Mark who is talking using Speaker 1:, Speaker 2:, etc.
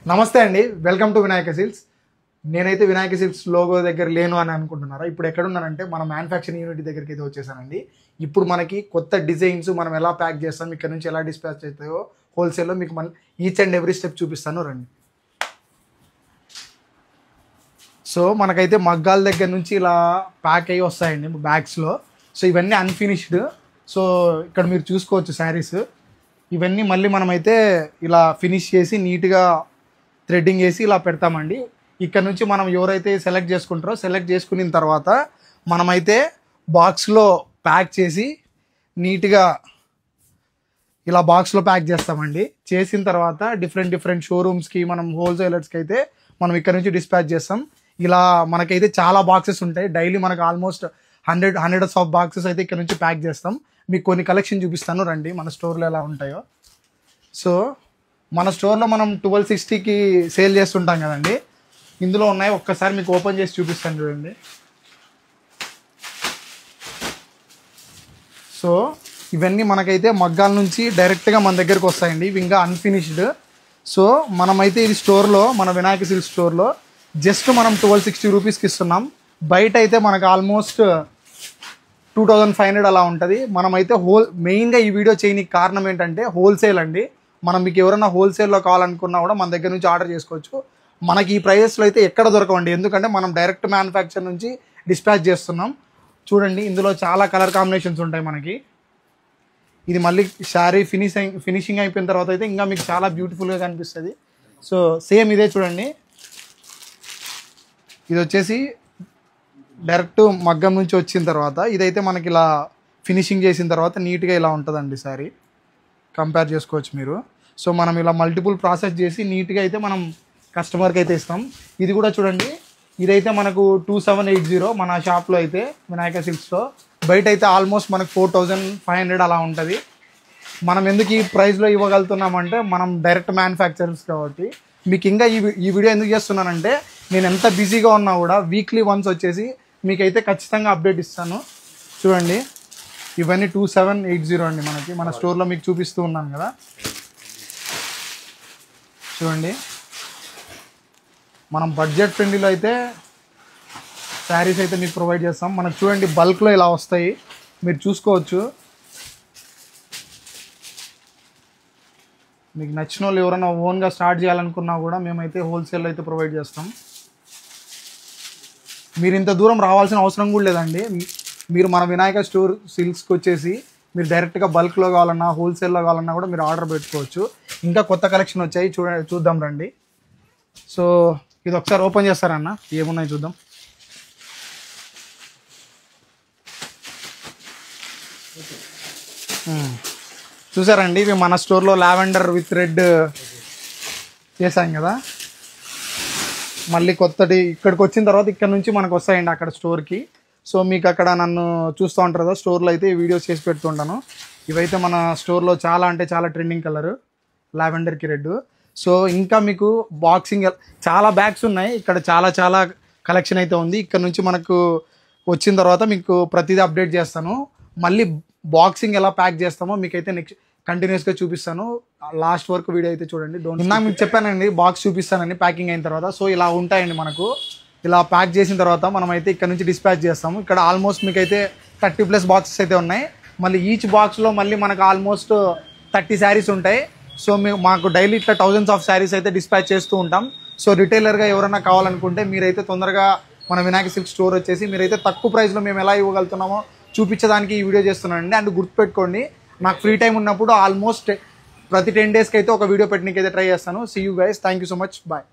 Speaker 1: నమస్తే అండి, welcome to Vinayaka silks. నేనైతే వినాయక సిల్క్స్ లోగో దగ్గర లేను అని అనుకుంటున్నారా? ఇప్పుడు ఎక్కడున్నానంటే మన మ్యానుఫ్యాక్చరింగ్ యూనిట్ దగ్గరికి అయితే వచ్చేసానండి. ఇప్పుడు మనకి కొత్త డిజైన్స్ మనం ఎలా ప్యాక్ చేస్తాం, ఇక్కడ నుంచి ఎలా డిస్పాచ్ అవుతాయో హోల్సేల్లో మీకు మన ఈచ్ అండ్ ఎవ్రీ స్టెప్ చూపిస్తాను రండి. సో మనకైతే మగ్గాల దగ్గర నుంచి ఇలా ప్యాక్ అయ్యి వస్తాయండి బ్యాగ్స్లో. సో ఇవన్నీ అన్ఫినిష్డ్. సో ఇక్కడ మీరు చూసుకోవచ్చు శారీస్ ఇవన్నీ మళ్ళీ మనమైతే ఇలా ఫినిష్ చేసి నీట్గా థ్రెడ్డింగ్ వేసి ఇలా పెడతామండి. ఇక్కడ నుంచి మనం ఎవరైతే సెలెక్ట్ చేసుకుంటారో సెలెక్ట్ చేసుకున్న తర్వాత మనమైతే బాక్స్లో ప్యాక్ చేసి నీట్గా ఇలా బాక్స్లో ప్యాక్ చేస్తామండి. చేసిన తర్వాత డిఫరెంట్ షోరూమ్స్కి మనం హోల్సేలర్స్కి అయితే మనం ఇక్కడ నుంచి డిస్పాచ్ చేస్తాం. ఇలా మనకైతే చాలా బాక్సెస్ ఉంటాయి. డైలీ మనకు ఆల్మోస్ట్ హండ్రెడ్స్ ఆఫ్ బాక్సెస్ అయితే ఇక్కడ నుంచి ప్యాక్ చేస్తాం. మీకు కొన్ని కలెక్షన్ చూపిస్తాను రండి మన స్టోర్లో ఎలా ఉంటాయో. సో మన స్టోర్లో మనం 1260కి సేల్ చేస్తుంటాం కదండి. ఇందులో ఉన్నాయి, ఒక్కసారి మీకు ఓపెన్ చేసి చూపిస్తాను చూడండి. సో ఇవన్నీ మనకైతే మగ్గాల నుంచి డైరెక్ట్గా మన దగ్గరకు వస్తాయండి. ఇవి ఇంకా అన్ఫినిష్డ్. సో మనమైతే ఇది స్టోర్లో మన వినాయక సిల్క్ స్టోర్లో జస్ట్ మనం 1260 రూపీస్కి ఇస్తున్నాం. బయట అయితే మనకు ఆల్మోస్ట్ 2500 అలా ఉంటుంది. మనమైతే మెయిన్గా ఈ వీడియో చేయడానికి కారణం ఏంటంటే హోల్సేల్ అండి. మనం మీకు ఎవరైనా హోల్సేల్లో కావాలనుకున్నా కూడా మన దగ్గర నుంచి ఆర్డర్ చేసుకోవచ్చు. మనకి ఈ ప్రైజెస్లో అయితే ఎక్కడ దొరకవండి, ఎందుకంటే మనం డైరెక్ట్ మ్యానుఫ్యాక్చర్ నుంచి డిస్పాచ్ చేస్తున్నాం. చూడండి ఇందులో చాలా కలర్ కాంబినేషన్స్ ఉంటాయి మనకి. ఇది మళ్ళీ శారీ ఫినిషింగ్ అయిపోయిన తర్వాత అయితే ఇంకా మీకు చాలా బ్యూటిఫుల్గా కనిపిస్తుంది. సో సేమ్ ఇదే చూడండి, ఇది వచ్చేసి డైరెక్ట్ మగ్గం నుంచి వచ్చిన తర్వాత ఇదైతే మనకి ఇలా ఫినిషింగ్ చేసిన తర్వాత నీట్గా ఇలా ఉంటుందండి శారీ. కంపేర్ చేసుకోవచ్చు మీరు. సో మనం ఇలా మల్టిపుల్ ప్రాసెస్ చేసి నీట్గా అయితే మనం కస్టమర్కి అయితే ఇస్తాం. ఇది కూడా చూడండి, ఇదైతే మనకు 2780 మన షాప్లో అయితే వినాయక సిల్క్స్లో. బయట అయితే ఆల్మోస్ట్ మనకు 4500 అలా ఉంటుంది. మనం ఎందుకు ఈ ప్రైస్లో ఇవ్వగలుగుతున్నామంటే మనం డైరెక్ట్ మ్యానుఫ్యాక్చరర్స్ కాబట్టి. మీకు ఇంకా ఈ వీడియో ఎందుకు చేస్తున్నానంటే నేను ఎంత బిజీగా ఉన్నా కూడా వీక్లీ వన్స్ వచ్చేసి మీకైతే ఖచ్చితంగా అప్డేట్ ఇస్తాను. చూడండి ఇవన్నీ 2780 అండి మనకి మన స్టోర్లో మీకు చూపిస్తూ ఉన్నాను కదా. చూడండి మనం బడ్జెట్ ఫ్రెండ్లీలో అయితే శారీస్ అయితే మీకు ప్రొవైడ్ చేస్తాం. మనకు చూడండి బల్క్లో ఇలా వస్తాయి, మీరు చూసుకోవచ్చు. మీకు నచ్చిన వాళ్ళు ఎవరైనా ఓన్గా స్టార్ట్ చేయాలనుకున్నా కూడా మేమైతే హోల్సేల్లో అయితే ప్రొవైడ్ చేస్తాం. మీరు ఇంత దూరం రావాల్సిన అవసరం కూడా లేదండి. మీరు మన వినాయక స్టోర్ సిల్క్స్కి వచ్చేసి మీరు డైరెక్ట్గా బల్క్లో కావాలన్నా హోల్సేల్లో కావాలన్నా కూడా మీరు ఆర్డర్ పెట్టుకోవచ్చు. ఇంకా కొత్త కలెక్షన్ వచ్చాయి, చూద్దాం రండి. సో ఇది ఒకసారి ఓపెన్ చేస్తారన్న, ఏమున్నాయి చూద్దాం. చూసారండి ఇవి మన స్టోర్లో లావెండర్ విత్ రెడ్ చేసాం కదా. మళ్ళీ కొత్తది ఇక్కడికి వచ్చిన తర్వాత ఇక్కడ నుంచి మనకు వస్తాయండి అక్కడ స్టోర్కి. సో మీకు అక్కడ నన్ను చూస్తూ ఉంటారు కదా స్టోర్లో అయితే వీడియోస్ చేసి పెడుతుంటాను. ఇవైతే మన స్టోర్లో చాలా అంటే చాలా ట్రెండింగ్ కలర్ లావెండర్కి రెడ్. సో ఇంకా మీకు బాక్సింగ్ చాలా బ్యాగ్స్ ఉన్నాయి ఇక్కడ, చాలా కలెక్షన్ అయితే ఉంది. ఇక్కడ నుంచి మనకు వచ్చిన తర్వాత మీకు ప్రతిదీ అప్డేట్ చేస్తాను. మళ్ళీ బాక్సింగ్ ఎలా ప్యాక్ చేస్తామో మీకైతే నెక్స్ట్ కంటిన్యూస్గా చూపిస్తాను. లాస్ట్ వరకు వీడియో అయితే చూడండి. నాకు మీకు చెప్పానండి బాక్స్ చూపిస్తానని ప్యాకింగ్ అయిన తర్వాత. సో ఇలా ఉంటాయండి మనకు. ఇలా ప్యాక్ చేసిన తర్వాత మనమైతే ఇక్కడ నుంచి డిస్పాచ్ చేస్తాము. ఇక్కడ ఆల్మోస్ట్ మీకైతే 30+ బాక్సెస్ అయితే ఉన్నాయి. మళ్ళీ ఈచ్ బాక్స్లో మళ్ళీ మనకు ఆల్మోస్ట్ 30 శారీస్ ఉంటాయి. సో మాకు డైలీ ఇట్లా థౌజండ్స్ ఆఫ్ శారీస్ అయితే డిస్పాచ్ చేస్తూ ఉంటాం. సో రిటైలర్గా ఎవరైనా కావాలనుకుంటే మీరైతే తొందరగా మన వినాయక సిల్క్ స్టోర్ వచ్చేసి మీరైతే తక్కువ ప్రైస్లో మేము ఎలా ఇవ్వగలుగుతున్నామో చూపించడానికి ఈ వీడియో చేస్తున్నానండి. అండ్ గుర్తుపెట్టుకోండి, నాకు ఫ్రీ టైం ఉన్నప్పుడు ఆల్మోస్ట్ ప్రతి 10 డేస్కి అయితే ఒక వీడియో పెట్టడానికి అయితే ట్రై చేస్తాను. See you guys, thank you so much, bye.